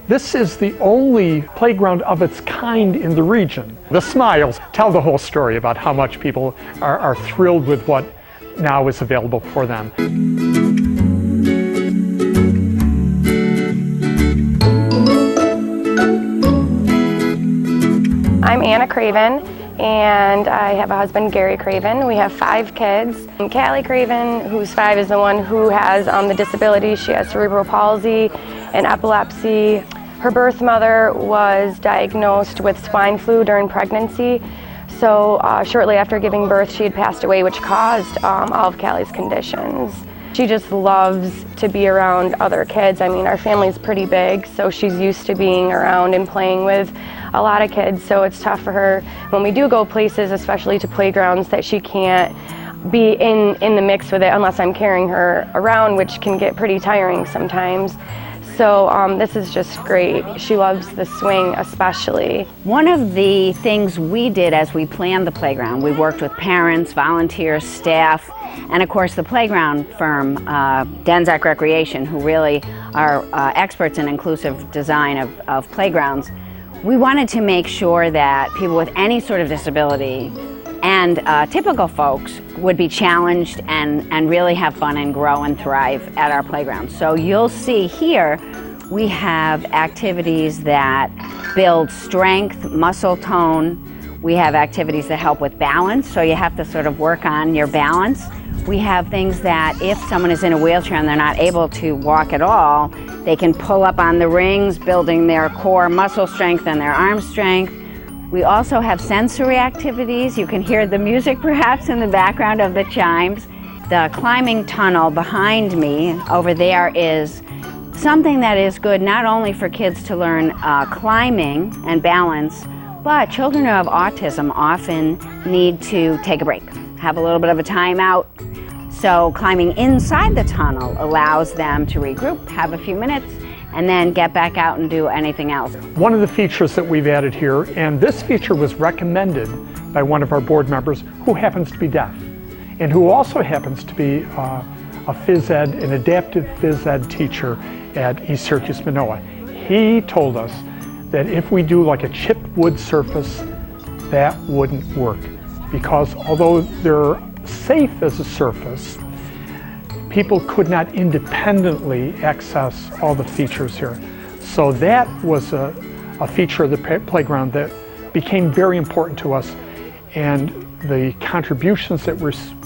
This is the only playground of its kind in the region. The smiles tell the whole story about how much people are thrilled with what now is available for them. I'm Anna Craven, and I have a husband, Gary Craven. We have 5 kids. And Callie Craven, who's 5, is the one who has the disability. She has cerebral palsy and epilepsy. Her birth mother was diagnosed with swine flu during pregnancy. So shortly after giving birth, she had passed away, which caused all of Callie's conditions. She just loves to be around other kids. I mean, our family's pretty big, so she's used to being around and playing with a lot of kids, so it's tough for her when we do go places, especially to playgrounds, that she can't be in the mix with it unless I'm carrying her around, which can get pretty tiring sometimes. So this is just great. She loves the swing especially. One of the things we did as we planned the playground, we worked with parents, volunteers, staff, and of course the playground firm, Denzak Recreation, who really are experts in inclusive design of playgrounds. We wanted to make sure that people with any sort of disability and typical folks would be challenged and really have fun and grow and thrive at our playground. So you'll see here we have activities that build strength, muscle tone. We have activities that help with balance, so you have to sort of work on your balance. We have things that if someone is in a wheelchair and they're not able to walk at all, they can pull up on the rings, building their core muscle strength and their arm strength. We also have sensory activities. You can hear the music perhaps in the background of the chimes. The climbing tunnel behind me over there is something that is good not only for kids to learn climbing and balance, but children who have autism often need to take a break, have a little bit of a time out. So climbing inside the tunnel allows them to regroup, have a few minutes, and then get back out and do anything else. One of the features that we've added here, and this feature was recommended by one of our board members who happens to be deaf, and who also happens to be a phys ed, an adaptive phys ed teacher at East Syracuse Manoa. He told us that if we do like a chipped wood surface, that wouldn't work, because although they're safe as a surface, people could not independently access all the features here. So that was a feature of the playground that became very important to us, and the contributions that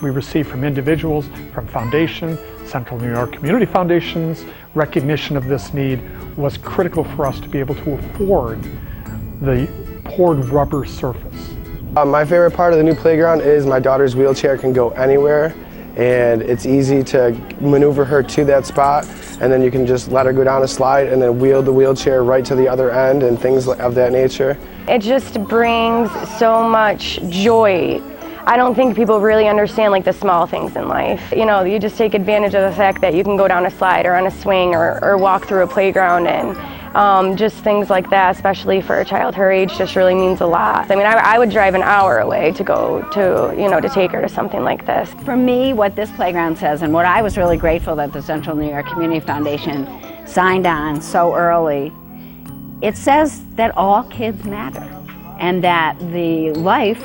we received from individuals, from Foundation, Central New York Community Foundation's recognition of this need was critical for us to be able to afford the poured rubber surface. My favorite part of the new playground is my daughter's wheelchair can go anywhere, and it's easy to maneuver her to that spot, and then you can just let her go down a slide and then wheel the wheelchair right to the other end and things of that nature. It just brings so much joy. I don't think people really understand like the small things in life. You know, you just take advantage of the fact that you can go down a slide or on a swing or walk through a playground, and just things like that, especially for a child her age, just really means a lot. I mean, I would drive an hour away to go to, to take her to something like this. For me, what this playground says, and what I was really grateful that the Central New York Community Foundation signed on so early, it says that all kids matter, and that the life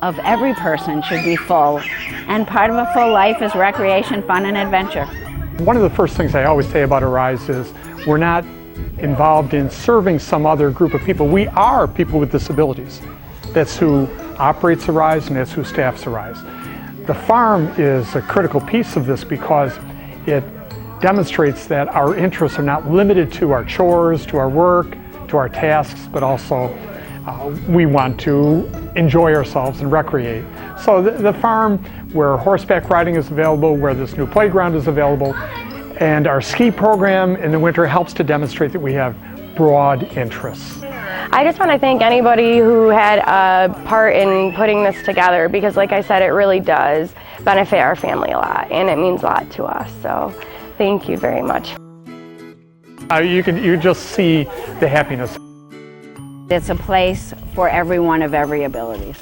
of every person should be full, and part of a full life is recreation, fun, and adventure. One of the first things I always say about Arise is we're not involved in serving some other group of people. We are people with disabilities. That's who operates Arise, and that's who staffs Arise. The farm is a critical piece of this because it demonstrates that our interests are not limited to our chores, to our work, to our tasks, but also we want to enjoy ourselves and recreate. So the farm, where horseback riding is available, where this new playground is available, and our ski program in the winter helps to demonstrate that we have broad interests. I just want to thank anybody who had a part in putting this together, because like I said, it really does benefit our family a lot, and it means a lot to us. So thank you very much. You just see the happiness. It's a place for everyone of every ability.